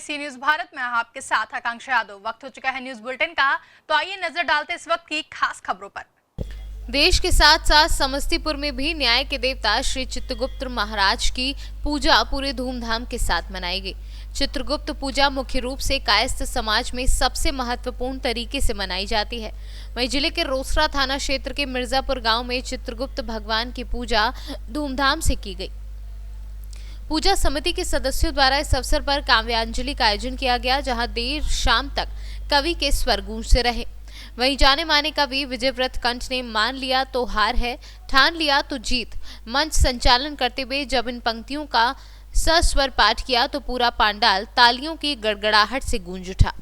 सी news Bharat में आपके साथ आकांक्षा यादव। वक्त हो चुका है न्यूज बुलेटिन का, तो आइए नजर डालते इस वक्त की खास खबरों पर। देश के साथ साथ समस्तीपुर में भी न्याय के देवता श्री चित्रगुप्त महाराज की पूजा पूरे धूमधाम के साथ मनाई गई। चित्रगुप्त पूजा मुख्य रूप से कायस्थ समाज में सबसे महत्वपूर्ण तरीके से मनाई जाती है। वहीं जिले के रोसड़ा थाना क्षेत्र के मिर्जापुर गांव में चित्रगुप्त भगवान की पूजा धूमधाम से की गई। पूजा समिति के सदस्यों द्वारा इस अवसर पर काव्यांजलि का आयोजन किया गया, जहां देर शाम तक कवि के स्वर गूंजते रहे। वहीं जाने माने कवि विजयव्रत कंठ ने मान लिया तो हार है, ठान लिया तो जीत मंच संचालन करते हुए जब इन पंक्तियों का सस्वर पाठ किया तो पूरा पांडाल तालियों की गड़गड़ाहट से गूंज उठा।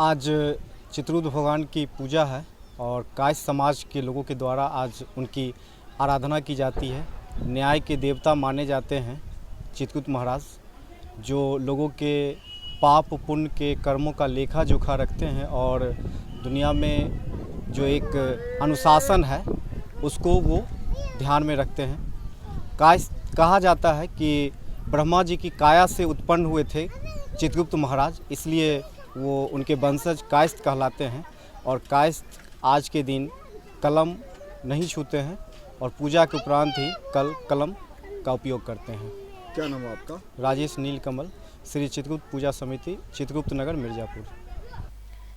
आज चित्रगुप्त भगवान की पूजा है और कायस्थ समाज के लोगों के द्वारा आज उनकी आराधना की जाती है। न्याय के देवता माने जाते हैं चित्रगुप्त महाराज, जो लोगों के पाप पुण्य के कर्मों का लेखा जोखा रखते हैं और दुनिया में जो एक अनुशासन है उसको वो ध्यान में रखते हैं। कायस्थ कहा जाता है कि ब्रह्मा जी की काया से उत्पन्न हुए थे चित्रगुप्त महाराज, इसलिए वो उनके वंशज कायस्थ कहलाते हैं। और कायस्थ आज के दिन कलम नहीं छूते हैं और पूजा के उपरांत ही कलम का उपयोग करते हैं। क्या नाम है आपका? राजेश नीलकमल, श्री चित्रगुप्त पूजा समिति, चित्रगुप्त नगर, मिर्जापुर।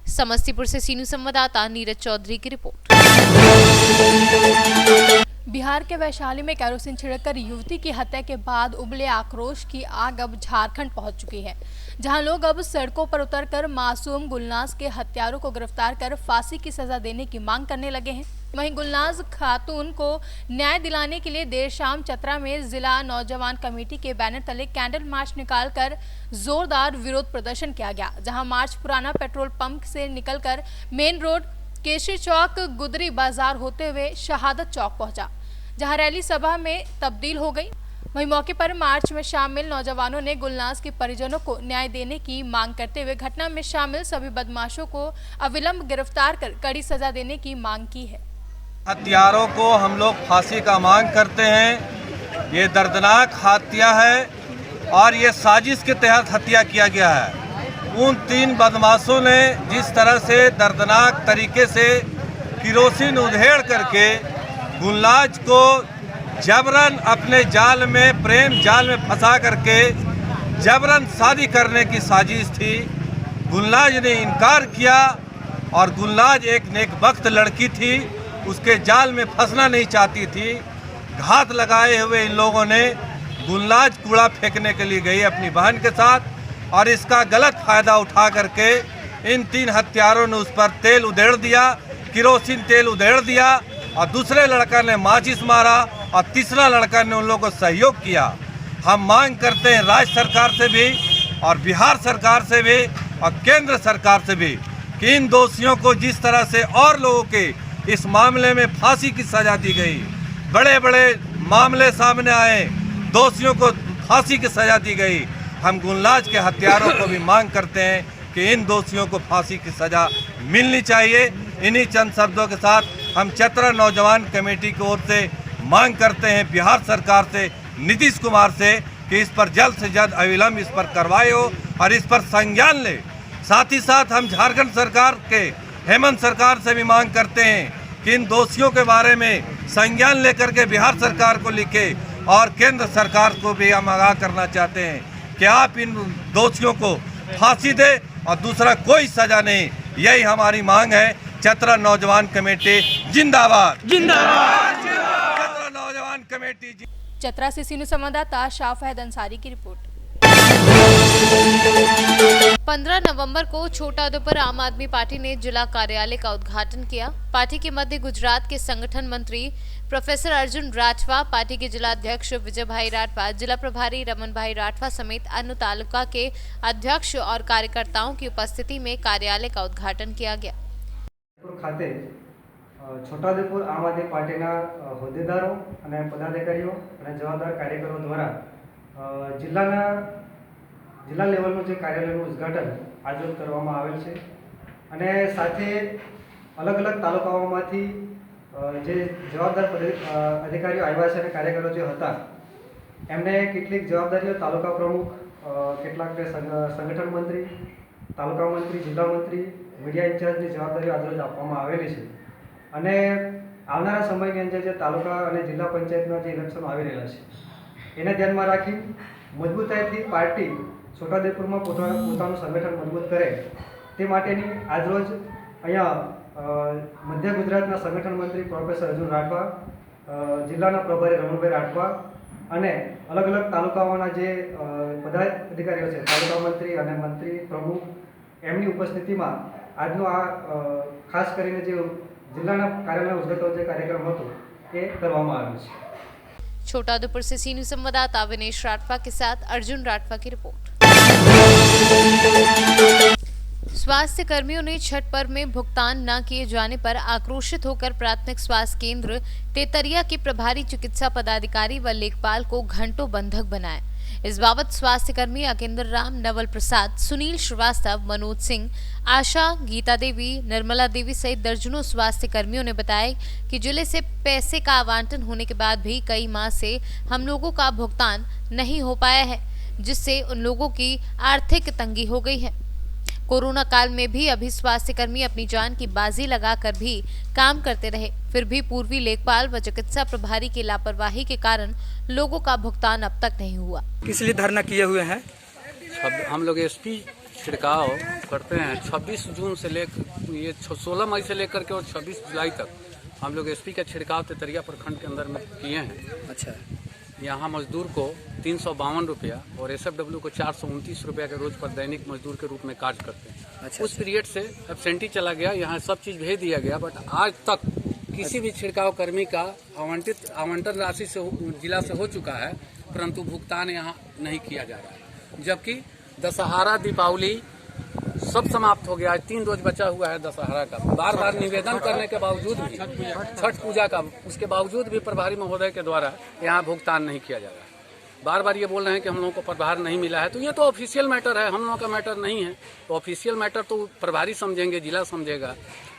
समस्तीपुर से सीनू संवाददाता नीरज चौधरी की रिपोर्ट। बिहार के वैशाली में केरोसिन छिड़ककर युवती की हत्या के बाद उबले आक्रोश की आग अब झारखंड पहुंच चुकी है, जहां लोग अब सड़कों पर उतरकर मासूम गुलनाज के हत्यारों को गिरफ्तार कर फांसी की सजा देने की मांग करने लगे हैं। वहीं गुलनाज खातून को न्याय दिलाने के लिए देर शाम चतरा में जिला नौजवान कमेटी के बैनर तले कैंडल मार्च निकालकर जोरदार विरोध प्रदर्शन किया गया, जहां मार्च पुराना पेट्रोल पंप से निकलकर मेन रोड केशरी चौक गुदरी बाजार होते हुए शहादत चौक पहुंचा, जहां रैली सभा में तब्दील हो गई। वहीं मौके पर मार्च में शामिल नौजवानों ने गुलनाज के परिजनों को न्याय देने की मांग करते हुए घटना में शामिल सभी बदमाशों को अविलंब गिरफ्तार कर कड़ी सजा देने की मांग की है। हत्यारों को हम लोग फांसी का मांग करते हैं। ये दर्दनाक हत्या है और ये साजिश के तहत हत्या किया गया है। उन 3 बदमाशों ने जिस तरह से दर्दनाक तरीके से किरोसिन उधेड़ करके गुलनाज को जबरन अपने जाल में, प्रेम जाल में फंसा करके जबरन शादी करने की साजिश थी। गुलनाज ने इनकार किया और गुलनाज एक नेकबख्त लड़की थी, उसके जाल में फंसना नहीं चाहती थी। घात लगाए हुए इन लोगों ने गुलनाज कूड़ा फेंकने के लिए गई अपनी बहन के साथ और इसका गलत फायदा उठा करके इन 3 हत्यारों ने उस पर तेल उधेड़ दिया, किरोसिन तेल उधेड़ दिया और दूसरे लड़का ने माचिस मारा और तीसरा लड़का ने उन लोगों को सहयोग किया। हम मांग करते हैं राज्य सरकार से भी और बिहार सरकार से भी और केंद्र सरकार से भी कि इन दोषियों को जिस तरह से और लोगों के इस मामले में फांसी की सजा दी गई, बड़े बड़े मामले सामने आए, दोषियों को फांसी की सजा दी गई, हम गुलनाज के हत्यारों को भी मांग करते हैं कि इन दोषियों को फांसी की सजा मिलनी चाहिए। इन्हीं चंद शब्दों के साथ हम चतरा नौजवान कमेटी की ओर से मांग करते हैं बिहार सरकार से, नीतीश कुमार से कि इस पर जल्द से जल्द अविलंब इस पर कार्रवाई हो और इस पर संज्ञान ले। साथ ही साथ हम झारखंड सरकार के हेमंत सरकार से भी मांग करते हैं कि इन दोषियों के बारे में संज्ञान लेकर के बिहार सरकार को लिखे और केंद्र सरकार को भी हम आगाह करना चाहते हैं कि आप इन दोषियों को फांसी दे और दूसरा कोई सजा नहीं। यही हमारी मांग है। चतरा नौजवान कमेटी जिंदाबाद, जिंदाबाद, चतरा नौजवान कमेटी। चतरा से सीनू संवाददाता शाफैद अंसारी की रिपोर्ट। 15 नवंबर को छोटाउदेपुर आम आदमी पार्टी ने जिला कार्यालय का उद्घाटन किया। पार्टी के मध्य गुजरात के संगठन मंत्री प्रोफेसर अर्जुन राठवा, पार्टी के जिला अध्यक्ष विजय भाई राठवा, जिला प्रभारी रमन भाई राठवा समेत अन्य तालुका के अध्यक्ष और कार्यकर्ताओं की उपस्थिति में कार्यालय का उद्घाटन किया गया। खाते छोटाउदेपुर आम आदमी पार्टीना होद्देदारों અને પદાધિકારીઓ અને જવાબદાર કાર્યકરો દ્વારા જિલ્લા લેવલનું જે કાર્યાલયનું ઉદ્ઘાટન આજરોજ કરવામાં આવેલ છે અને સાથે અલગ અલગ તાલુકાઓમાંથી જે જવાબદાર અધિકારીઓ આવ્યા છે અને કાર્યકરો જે હતા એમને કેટલીક જવાબદારીઓ તાલુકા પ્રમુખ કેટલાકને સંગઠન મંત્રી, તાલુકા મંત્રી, જિલ્લા મંત્રી, મીડિયા ઇન્ચાર્જની જવાબદારીઓ આજરોજ આપવામાં આવેલી છે અને આવનારા સમયની અંદર જે તાલુકા અને જિલ્લા પંચાયતના જે ઇલેક્શનો આવી રહ્યા છે એને ધ્યાનમાં રાખી મજબૂતાઈથી પાર્ટી છોટાઉદેપુરમાં પોતાનું સંગઠન મજબૂત કરે તે માટેની આજરોજ અહીંયા મધ્ય ગુજરાતના સંગઠન મંત્રી પ્રોફેસર અર્જુન રાઠવા, જિલ્લાના પ્રભારી રમણભાઈ રાઠવા અને અલગ અલગ તાલુકાઓના જે પદાધિકારીઓ છે, તાલુકા મંત્રી અને મંત્રી પ્રમુખ, એમની ઉપસ્થિતિમાં આજનો આ ખાસ કરીને જે જિલ્લાના કાર્યાલય ઉદ્ઘાટન જે કાર્યક્રમ હતો એ કરવામાં આવ્યો છે। छोटाउदेपुर से सी न्यूज़ संवाददाता विनेश राठवा के साथ अर्जुन राठवा की रिपोर्ट। स्वास्थ्य कर्मियों ने छठ पर्व में भुगतान न किए जाने पर आक्रोशित होकर प्राथमिक स्वास्थ्य केंद्र तेतरिया के प्रभारी चिकित्सा पदाधिकारी व लेखपाल को घंटों बंधक बनाया। इस बाबत स्वास्थ्य कर्मी अकेंद्र राम, नवल प्रसाद, सुनील श्रीवास्तव, मनोज सिंह, आशा, गीता देवी, निर्मला देवी सहित दर्जनों स्वास्थ्य कर्मियों ने बताया कि जिले से पैसे का आवंटन होने के बाद भी कई माह से हम लोगों का भुगतान नहीं हो पाया है, जिससे उन लोगों की आर्थिक तंगी हो गई है। कोरोना काल में भी अभी स्वास्थ्य कर्मी अपनी जान की बाजी लगाकर भी काम करते रहे, फिर भी पूर्वी लेखपाल व चिकित्सा प्रभारी की लापरवाही के कारण लोगों का भुगतान अब तक नहीं हुआ। किस लिए धरना किए हुए हैं? हम लोग एसपी छिड़काव करते हैं 26 जून से लेकर ये 16 मई से लेकर के और 26 जुलाई तक हम लोग एसपी का छिड़काव तेतरिया प्रखंड के अंदर में किए हैं। अच्छा, यहाँ मजदूर को 352 रुपया और एसएफडब्ल्यू को 429 रुपया के रोज पर दैनिक मजदूर के रूप में कार्य करते हैं। अच्छा, उस पीरियड से एब्सेंटी चला गया, यहाँ सब चीज़ भेज दिया गया, बट आज तक किसी भी छिड़काव कर्मी का आवंटन राशि से जिला से हो चुका है, परंतु भुगतान यहाँ नहीं किया जा रहा है। जबकि दशहरा, दीपावली सब समाप्त हो गया है, 3 रोज बचा हुआ है दशहरा का। बार बार निवेदन करने के बावजूद भी, छठ पूजा का, उसके बावजूद भी प्रभारी महोदय के द्वारा यहाँ भुगतान नहीं किया जा रहा है। बार बार ये बोल रहे हैं कि हम लोगों को प्रभार नहीं मिला है, तो ये तो ऑफिशियल मैटर है, हम लोगों का मैटर नहीं है। तो ऑफिशियल मैटर तो प्रभारी समझेंगे, जिला समझेगा,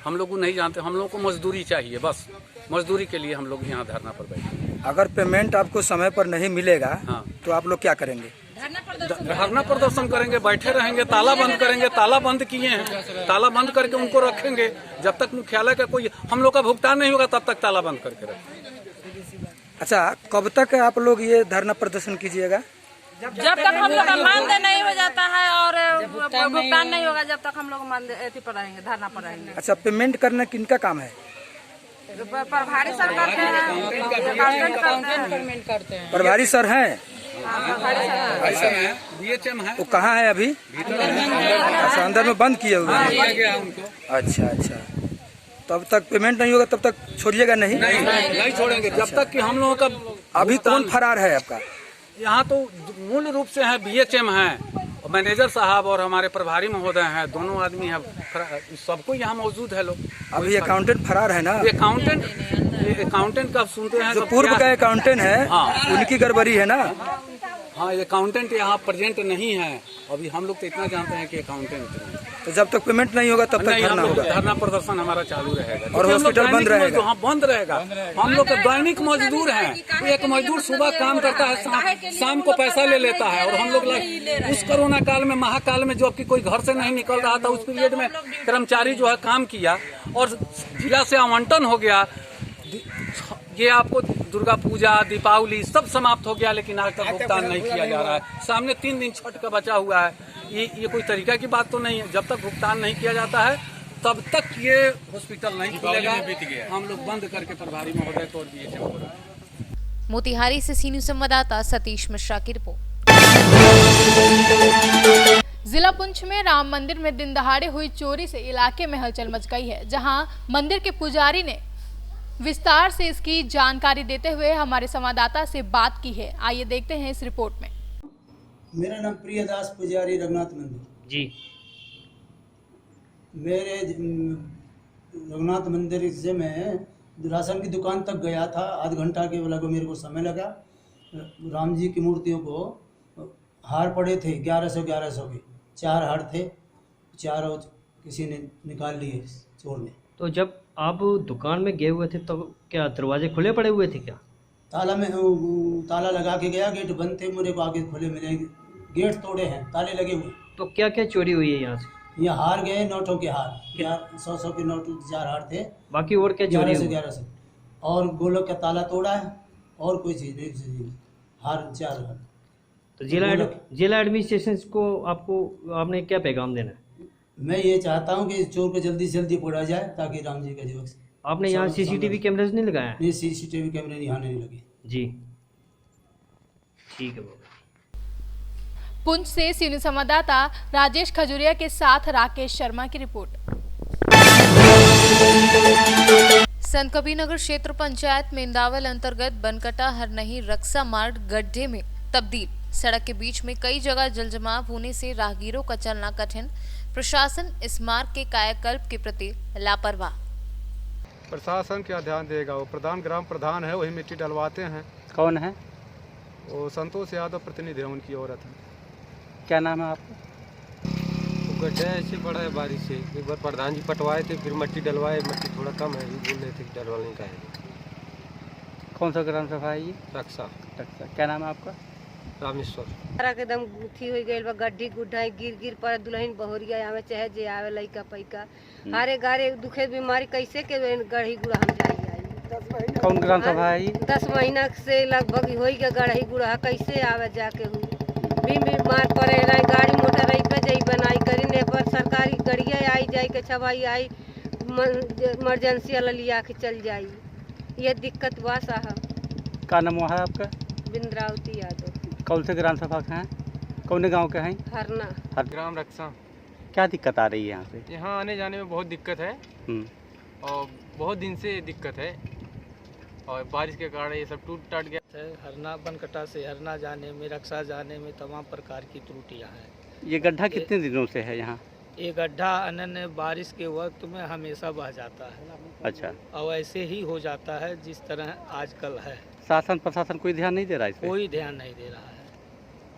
हम लोग नहीं जानते। हम लोगों को मजदूरी चाहिए, बस मजदूरी के लिए हम लोग यहाँ धरना पर बैठे। अगर पेमेंट आपको समय पर नहीं मिलेगा हाँ, तो आप लोग क्या करेंगे? धरना प्रदर्शन करेंगे, बैठे रहेंगे, ताला बंद करेंगे। ताला बंद किए हैं, ताला बंद करके उनको रखेंगे जब तक मुख्यालय का कोई हम लोग का भुगतान नहीं होगा, तब तक ताला बंद करके रखेंगे। अच्छा, कब तक आप लोग ये धरना प्रदर्शन कीजिएगा? जब तक हम लोग का मानदेय नहीं हो जाता है और भुगतान नहीं होगा, जब तक हम लोग मानदेय पर रहेंगे, धरना पर रहेंगे। अच्छा, पेमेंट करना किनका काम है? प्रभारी सर करते हैं। प्रभारी सर हैं? अच्छा, BHM है, वो कहाँ है अभी? अच्छा, अंदर में बंद किए हुए हैं। अच्छा अच्छा, तब तक पेमेंट नहीं होगा तब तक छोड़िएगा नहीं? नहीं छोड़ेंगे जब तक कि हम लोगों का। अभी कौन फरार है आपका? यहाँ तो मूल रूप से है BHM है, मैनेजर साहब और हमारे प्रभारी महोदय हैं, दोनों आदमी हैं, सबको यहाँ मौजूद है लोग। अभी अकाउंटेंट फरार है ना? अकाउंटेंट का सुनते हैं जो पूर्व का अकाउंटेंट है, हाँ, उनकी गड़बड़ी है ना? हाँ, अकाउंटेंट यहाँ प्रेजेंट नहीं है अभी। हम लोग तो इतना जानते हैं कि अकाउंटेंट नहीं। तो जब तक पेमेंट नहीं होगा तब तक धरना होगा, धरना प्रदर्शन हमारा चालू रहेगा और हॉस्पिटल बंद रहेगा। हाँ, बंद रहेगा। हम लोग दैनिक मजदूर हैं। एक मजदूर सुबह काम करता है, शाम को पैसा ले लेता है, और हम लोग उस कोरोना काल में, महाकाल में, जो कि कोई घर से नहीं निकल रहा था, उस पीरियड में कर्मचारी जो है काम किया और जिला से आवंटन हो गया। ये आपको दुर्गा पूजा, दीपावली सब समाप्त हो गया, लेकिन आज तक भुगतान नहीं किया जा रहा है। सामने 3 दिन छठ का बचा हुआ है। ये कोई तरीका की बात तो नहीं है। जब तक भुगतान नहीं किया जाता है तब तक ये हॉस्पिटल नहीं खुलेगा। हम लोग बंद करके प्रभारी महोदय को दिए। मोतिहारी से सी न्यूज़ संवाददाता सतीश मिश्रा की रिपोर्ट। जिला पुंछ में राम मंदिर में दिन दहाड़े हुई चोरी से इलाके में हलचल मच गई है, जहां मंदिर के पुजारी ने विस्तार से इसकी जानकारी देते हुए हमारे संवाददाता से बात की है। आइए देखते हैं इस रिपोर्ट में। मेरा नाम प्रियदास पुजारी, रघुनाथ मंदिर जी। मेरे रघुनाथ मंदिर से मैं राशन की दुकान तक गया था। आध घंटा के लगभग मेरे को समय लगा। राम जी की मूर्तियों को हार पड़े थे 1100 के 4 हार थे, चारों किसी ने निकाल लिए चोर ने। तो जब आप दुकान में गए हुए थे तो क्या दरवाजे खुले पड़े हुए थे क्या? ताला लगा के गया, गेट बंद थे, मेरे को आगे खुले मिले, गेट तोड़े हैं, ताले लगे हुए। तो क्या क्या चोरी हुई है यहाँ से? ये हार गए, नोटों के हार, 100 के नोट 4 हार थे, बाकी और क्या चोरी 11 से और गोलक का ताला तोड़ा है और कोई चीज़ नहीं, हार 4 हार। तो जिला एडमिनिस्ट्रेशन को आपने क्या पैगाम देना है? मैं ये चाहता हूँ कि इस चोर को जल्दी से जल्दी पकड़ा जाए ताकि राम जी का जो आपने यहाँ CCTV कैमरास नहीं लगाया है? नहीं, CCTV कैमरे यहाँ नहीं लगे जी, ठीक है बाबा। पुंछ से सीनियर संवाददाता राजेश खजुरिया के साथ राकेश शर्मा की रिपोर्ट। संत कबीरनगर क्षेत्र पंचायत मेंदावल अंतर्गत बनकटा हरनही रक्षा मार्ग गड्ढे में तब्दील। सड़क के बीच में कई जगह जलजमाव होने से राहगीरों का चलना कठिन। प्रशासन इस मार्ग के कायाकल्प के प्रति लापरवाह। प्रशासन क्या ध्यान देगा? वो प्रधान ग्राम प्रधान है, वही मिट्टी डलवाते हैं। कौन है? वो संतोष यादव प्रतिनिधि है, उनकी औरत है। क्या नाम है आपका? गड्ढा ऐसे बड़ा है, बारिश से एक बार प्रधान जी पटवाए थे, फिर मिट्टी डलवाए, मिट्टी थोड़ा कम है, ये बोल रहे थे कि डलवाने का है। कौन सा ग्राम सभा है ये? रक्षा। क्या नाम है आपका? रामेश्वर। एकदम गुथी हो गई, गड्ढी गुड्ढा गिर पर दुल्हन बहुरिया आवे चाहे जे आवे लइका पैका हारे गारे दुखे बीमारी कैसे के गढ़ी गुड़ा हम जाई। कौन ग्राम सभा है ये? 10 महीना से लगभग हो गया गढ़ी गुड़ा कैसे आवे जाके हुई बीमार पड़े रही, गाड़ी मोटर रही पे जाई बनाई करीने पर सरकारी गड़िया आई जाई के छवाई आई इमरजेंसी वाला लिया के चल जाई। ये दिक्कत बा साहब। क्या नाम है आपका? बिंद्रावती यादव। कौन से ग्राम सभा के हैं? कौन गांव के हैं? हरना। ग्राम रक्षा। क्या दिक्कत आ रही है यहाँ पे? यहाँ आने जाने में बहुत दिक्कत है और बहुत दिन से दिक्कत है और बारिश के कारण ये सब टूट टाट गया है। हरना बनकटा से हरना जाने में, रक्षा जाने में तमाम प्रकार की त्रुटियां हैं। ये गड्ढा कितने दिनों से है यहाँ? ये गड्ढा अनन्य बारिश के वक्त में हमेशा बह जाता है। अच्छा। और ऐसे ही हो जाता है जिस तरह आजकल है। शासन प्रशासन कोई ध्यान नहीं दे रहा है इस पे? कोई ध्यान नहीं दे रहा है।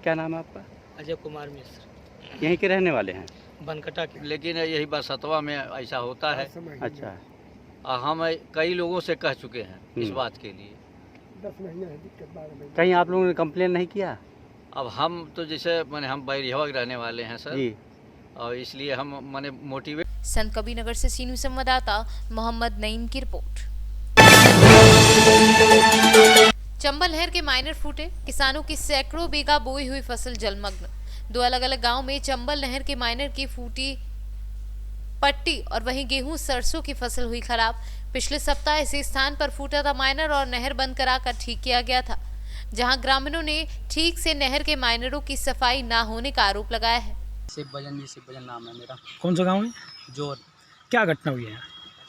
क्या नाम है आपका? अजय कुमार मिश्र। यहीं के रहने वाले हैं? बनकटा के। लेकिन यही बरसतवा में ऐसा होता है। अच्छा। हम कई लोगों से कह चुके हैं इस बात के लिए। 10 महीने है दिक्कत। कहीं आप लोगों ने कंप्लेन नहीं किया? अब हम तो जैसे मैंने हम बैरिहवा के रहने वाले हैं सर जी, और इसलिए हम माने मोटिवेट। संत कबीरनगर से सीनियर संवाददाता मोहम्मद नईम की रिपोर्ट। चंबल नहर के माइनर फूटे, किसानों की सैकड़ों बीघा बोई हुई फसल जलमग्न। 2 अलग अलग गांव में चंबल नहर के माइनर की फूटी पट्टी और वहीं गेहूं सरसों की फसल हुई खराब। पिछले सप्ताह इसी स्थान पर फूटा था माइनर और नहर बंद कराकर ठीक किया गया था, जहां ग्रामीणों ने ठीक से नहर के माइनरों की सफाई न होने का आरोप लगाया है। शिव भजन नाम है मेरा। कौन सा गाँव है? जोर। क्या घटना हुई है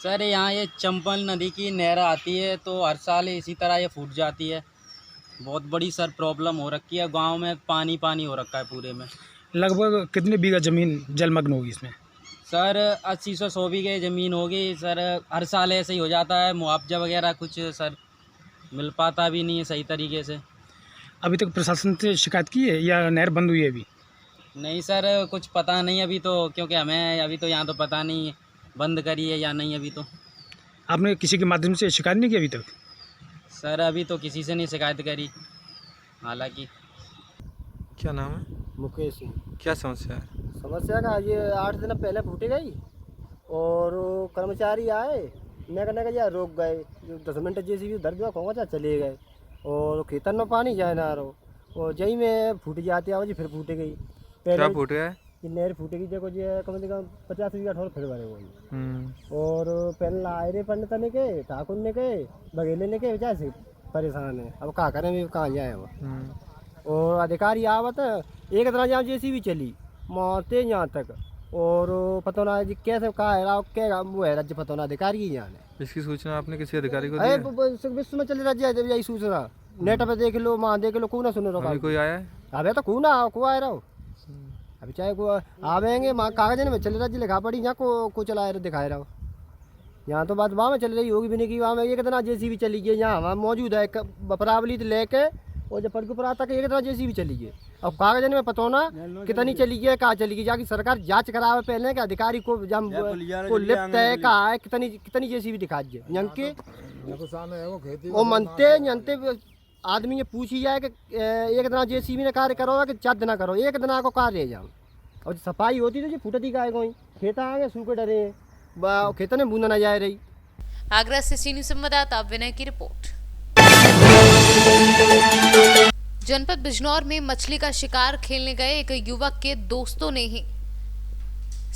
सर? यहाँ ये चंबल नदी की नहर आती है तो हर साल इसी तरह ये फूट जाती है। बहुत बड़ी सर प्रॉब्लम हो रखी है, गांव में पानी पानी हो रखा है पूरे में। लगभग कितने बीघा जमीन जलमग्न होगी इसमें? सर 80-100 बीघे ज़मीन होगी सर। हर साल ऐसे ही हो जाता है, मुआवजा वगैरह कुछ सर मिल पाता भी नहीं है सही तरीके से। अभी तक प्रशासन से शिकायत की है या नहर बंद हुई है अभी? नहीं सर, कुछ पता नहीं अभी तो, क्योंकि हमें अभी तो यहाँ तो पता नहीं बंद करी है या नहीं अभी तो। आपने किसी के माध्यम से शिकायत नहीं की अभी तक? सर अभी तो किसी से नहीं शिकायत करी हालांकि। क्या नाम है? मुकेश सिंह। क्या समस्या है? समस्या का ये 8 दिन पहले फूटी गई और कर्मचारी आए नगर यार रोक गए, 10 मिनट जैसे भी उधर भी खोंगा चले गए और खेतन में पानी जाए ना रहो और जही में फूट जाती है फिर फूट गई। क्या फूट गया? ये नहर फूटेगी देखो जी कम से कम 50 बीघा ठोर फिर भरे हुए और पहले आए रे पंडित ने के ठाकुर ने के बघेले ने के वजह से परेशान है। अब कहाँ करें भी कहाँ जाए वो और अधिकारी आवत एक तरह जहाँ जैसी भी चली मारते यहाँ तक और पता ना जी कैसे कहा है क्या वो है राज्य पता ना अधिकारी ही यहाँ। इसकी सूचना आपने किसी अधिकारी को दी? विश्व में चले राज्य यही सूचना नेट पे देख लो माँ देख लो कौन ना सुनो रहा कोई आया है? अबे तो कौन को आए रहो अभी चाहे को आवेंगे माँ कागज में चले राज्य लिखा पड़ी यहाँ को चलाए रहे दिखाए रहो। यहाँ तो बात वहाँ में चल रही होगी भी नहीं कि वहाँ में एक तरह जैसी भी चली गई यहाँ वहाँ मौजूद है बपरावली तो लेके और जब पटकुपुरा तक एक तरह जैसी भी चली गई। अब कागज में पता ना कितनी चली गई कहाँ चली गई जाकि सरकार जांच करावे पहले के अधिकारी को जब को लिप्त है कहाँ है कितनी जैसी भी दिखा दे वो मनते आदमी ये पूछ ही जाए कि एक दिन जेसीबी ने कार्य करो कि 4 दिन करो, एक दिन को कार्य रह जाओ। और सफाई होती तो जी फुटती का कोई खेता आगे सूखे डरे खेतों में बूंदा न जाए रही। आगरा से सीनियर संवाददाता विनय की रिपोर्ट। जनपद बिजनौर में मछली का शिकार खेलने गए एक युवक के दोस्तों ने ही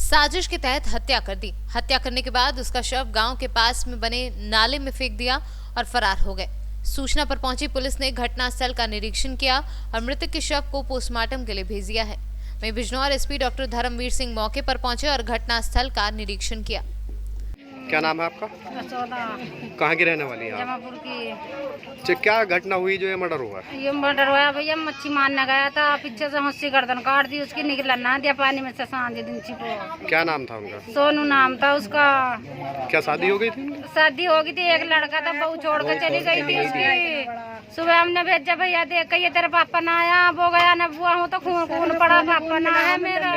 साजिश के तहत हत्या कर दी। हत्या करने के बाद उसका शव गांव के पास में बने नाले में फेंक दिया और फरार हो गए। सूचना पर पहुंची पुलिस ने घटनास्थल का निरीक्षण किया और मृतक के शव को पोस्टमार्टम के लिए भेज दिया है। वहीं बिजनौर एसपी डॉक्टर धर्मवीर सिंह मौके पर पहुंचे और घटनास्थल का निरीक्षण किया। क्या नाम है आपका? कहाँ की रहने वाली हैं आप? जमापुर की। अच्छा, क्या घटना हुई जो ये मर्डर हुआ? ये मर्डर हुआ भैया, मच्छी मारने गया था, पीछे से मच्छी गर्दन काट दी उसकी, निकला ना दिया पानी में से सांझे दिन छिपो। क्या नाम था उनका? सोनू नाम था उसका। क्या शादी हो गई थी? शादी हो गई थी, एक लड़का था, बहू छोड़ कर चली गई थी उसकी। सुबह हमने भेजा भैया देख के ये तेरे पापा ना आया, वो गया न बुआ हूँ तो खून खून पड़ा, पापा ना है मेरा।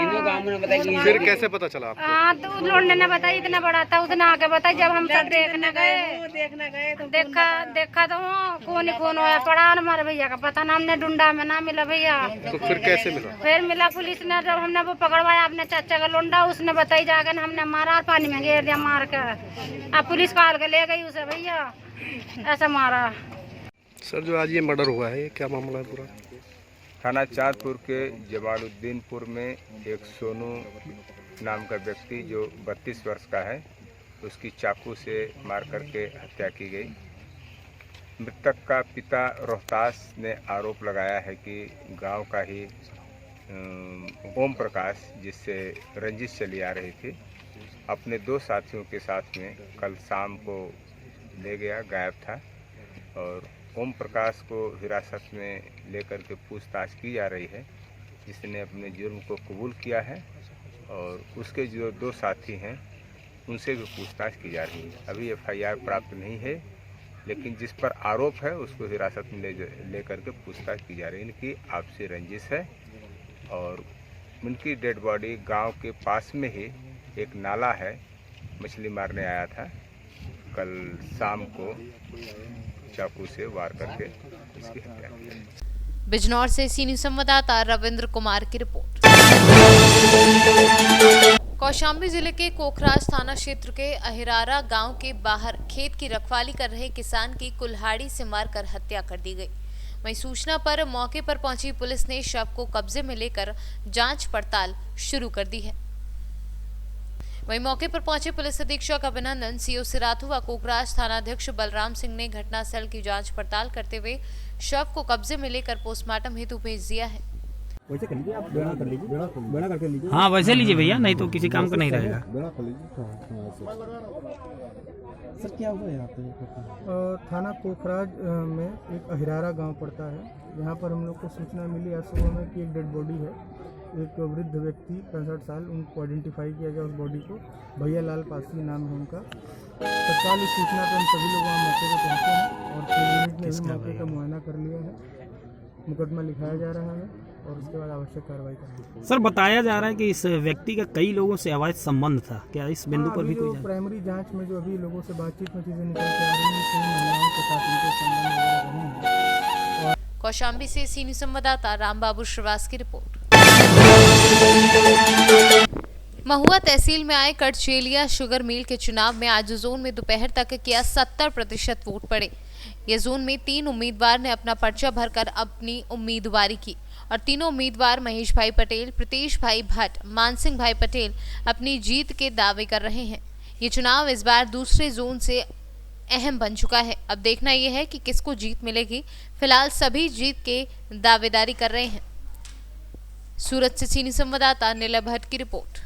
फिर कैसे पता चला आपको? हाँ तो लौंडे ने बताया, इतना बड़ा था उसने आके बताया। जब हम सब देखने गए देखा तो खून ही खून होया पड़ा। हमारे भैया का पता ना, हमने ढूंढा में ना मिला भैया। तो फिर कैसे मिला? फिर मिला पुलिस ने, जब हमने वो पकड़वाया अपने चाचा का लोंडा, उसने बताई जाकर हमने मारा और पानी में घेर दिया मार कर। अब पुलिस काल के ले गई उसे भैया, ऐसा मारा। सर, जो आज ये मर्डर हुआ है, क्या मामला है पूरा? थाना चाँदपुर के जमालुद्दीनपुर में एक सोनू नाम का व्यक्ति जो 32 वर्ष का है, उसकी चाकू से मार करके हत्या की गई। मृतक का पिता रोहतास ने आरोप लगाया है कि गांव का ही ओम प्रकाश, जिससे रंजिश चली आ रही थी, अपने 2 साथियों के साथ में कल शाम को ले गया, गायब था। और ओम प्रकाश को हिरासत में लेकर के पूछताछ की जा रही है, जिसने अपने जुर्म को कबूल किया है। और उसके जो 2 साथी हैं उनसे भी पूछताछ की जा रही है। अभी FIR प्राप्त नहीं है, लेकिन जिस पर आरोप है उसको हिरासत में ले करके पूछताछ की जा रही है। इनकी आपसी रंजिश है और उनकी डेड बॉडी गांव के पास में ही एक नाला है, मछली मारने आया था, कल शाम को चाकू से वार करके इसकी हत्या की। बिजनौर से सीनियर संवाददाता रविंद्र कुमार की रिपोर्ट। कौशाम्बी जिले के कोखराज थाना क्षेत्र के अहिरारा गांव के बाहर खेत की रखवाली कर रहे किसान की कुल्हाड़ी से मारकर हत्या कर दी गई। वहीं सूचना पर मौके पर पहुंची पुलिस ने शव को कब्जे में लेकर जांच पड़ताल शुरू कर दी है। वहीं मौके पर पहुंचे पुलिस अधीक्षक अभिनंदन, CO सिराथू व कोखराज थानाध्यक्ष बलराम सिंह ने घटनास्थल की जांच पड़ताल करते हुए शव को कब्जे में लेकर पोस्टमार्टम हेतु भेज दिया है। वैसे कर लीजिए, आप बेड़ा कर लीजिए। हाँ, वैसे लीजिए भैया, नहीं तो किसी काम का नहीं रहेगा। सर, क्या हुआ यहाँ पे? थाना कोखराज में एक अहिरारा गांव पड़ता है। यहाँ पर हम लोग को सूचना मिली आज सुबह में कि एक डेड बॉडी है, एक वृद्ध व्यक्ति 65 साल, उनको आइडेंटिफाई किया गया। उस बॉडी को भैया लाल पासी नाम है उनका। तत्काल इस सूचना पर हम सभी लोग वहाँ मौके पर पहुँचे हैं और 3 मिनट में भी मौके का मुआयना कर लिया है। मुकदमा लिखाया जा रहा है और उसके बाद आवश्यक कार्रवाई करेंगे। सर, बताया जा रहा है कि इस व्यक्ति का कई लोगों से अवैध संबंध था, क्या इस बिंदु पर भी कोई प्राइमरी जांच में जो अभी लोगों से बातचीत में चीजें निकल के आ रही हैं, कई महिलाओं के साथ इनके संबंध वगैरह रहे हैं। कौशाम्बी से सीनियर संवाददाता रामबाबू श्रीवास की रिपोर्ट। महुआ तहसील में आए कटचेलिया शुगर मिल के चुनाव में आज जोन में दोपहर तक किया 70% वोट पड़े। ये जोन में 3 उम्मीदवार ने अपना पर्चा भरकर अपनी उम्मीदवारी की और तीनों उम्मीदवार महेश भाई पटेल, प्रीतेश भाई भट्ट, मानसिंह भाई पटेल अपनी जीत के दावे कर रहे हैं। ये चुनाव इस बार दूसरे जोन से अहम बन चुका है। अब देखना यह है कि किसको जीत मिलेगी। फिलहाल सभी जीत के दावेदारी कर रहे हैं। सूरत से सीनियर संवाददाता नीला भट्ट की रिपोर्ट।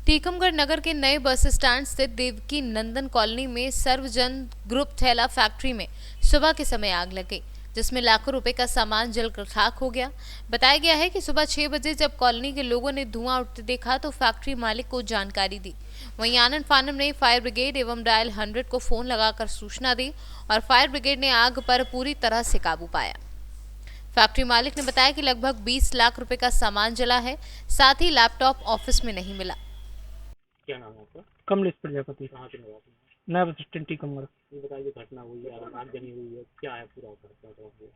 टीकमगढ़ नगर के नए बस स्टैंड स्थित देवकी नंदन कॉलोनी में सर्वजन ग्रुप थैला फैक्ट्री में सुबह के समय आग लग गई, जिसमें लाखों रुपए का सामान जलकर खाक हो गया। बताया गया है कि सुबह 6 बजे जब कॉलोनी के लोगों ने धुआं उठते देखा तो फैक्ट्री मालिक को जानकारी दी। वहीं आनंद फानम ने फायर ब्रिगेड एवं डायल 100 को फोन लगाकर सूचना दी और फायर ब्रिगेड ने आग पर पूरी तरह से काबू पाया। फैक्ट्री मालिक ने बताया कि लगभग 20 लाख रुपए का सामान जला है, साथ ही लैपटॉप ऑफिस में नहीं मिला। क्या नाम है आपका? कमलेश प्रजापति। नया बस स्टैंड टीकमगढ़। ये बताइए घटना हुई है, आगजनी हुई है, क्या है पूरा घटना?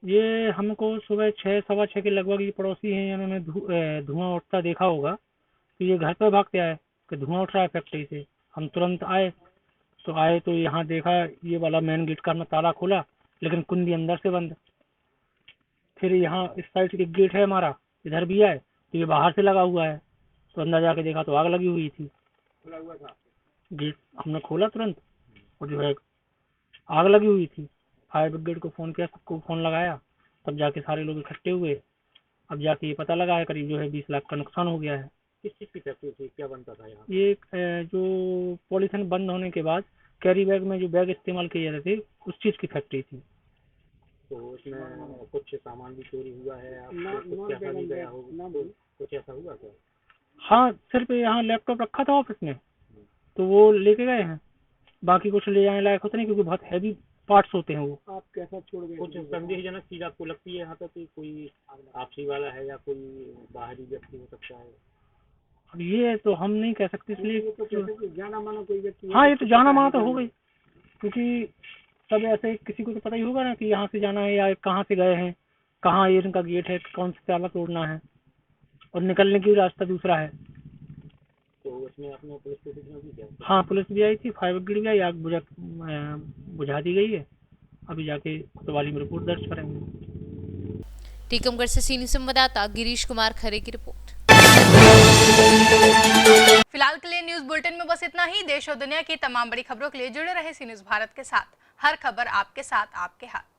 ये हमको सुबह 6 सवा 6 के लगभग ये पड़ोसी हैं, इन्होंने धुआं उठता देखा होगा, तो ये घर पर भागते आए कि धुआं उठ रहा है फैक्ट्री से। हम तुरंत आए तो यहाँ देखा ये वाला मेन गेट का हमने ताला खोला, लेकिन कुंडी अंदर से बंद। फिर यहाँ इस साइड से एक गेट है हमारा, इधर भी है, तो ये बाहर से लगा हुआ है, तो अंदर जाके देखा तो आग लगी हुई थी। खुला हुआ था गेट हमने खोला तुरंत, और जो है आग लगी हुई थी। फायर ब्रिगेड को फ़ोन किया, सबको फ़ोन लगाया, तब जाके सारे लोग इकट्ठे हुए। अब जाके ये पता लगा है करीब जो है 20 लाख का नुकसान हो गया है। किस चीज़ की फैक्ट्री थी, क्या बनता था यहाँ? ये जो पॉलीथिन बंद होने के बाद कैरी बैग में जो बैग इस्तेमाल किए जाते थे, उस चीज़ की फैक्ट्री थी। तो उसमें कुछ सामान भी चोरी हुआ है, कुछ ऐसा भी गया हो, कुछ ऐसा हुआ क्या? हाँ, सिर्फ यहाँ लैपटॉप रखा था ऑफिस में, तो वो लेके गए हैं, बाकी कुछ ले जाने लायक होता नहीं, क्योंकि बहुत हैवी पार्ट्स होते हैं वो। आप कैसा छोड़ गए? कुछ संदेहजनक चीज आपको लगती है यहाँ तक कि कोई आपसी वाला है या कोई बाहरी व्यक्ति हो सकता है? अब ये तो हम नहीं कह सकते, इसलिए तो जाना माना कोई व्यक्ति? हाँ, ये तो जाना माना तो हो गई, क्योंकि सब ऐसे किसी को तो पता ही होगा ना कि यहाँ से जाना है या कहाँ से गए हैं, कहाँ ये इनका गेट है, कौन सा ताला तोड़ना है, और निकलने की रास्ता दूसरा है। तो उसमें आपने पुलिस को सूचना दी क्या? हाँ, पुलिस भी आई थी, फायर ब्रिगेड भी आई, आग बुझा दी गई है। अभी जाके कोतवाली में रिपोर्ट दर्ज करेंगे। टीकमगढ़ से सीनियर संवाददाता गिरीश कुमार खरे की रिपोर्ट। फिलहाल के लिए न्यूज बुलेटिन में बस इतना ही। देश और दुनिया की तमाम बड़ी खबरों के लिए जुड़े रहे सी न्यूज भारत के साथ। हर खबर आपके साथ, आपके हाथ।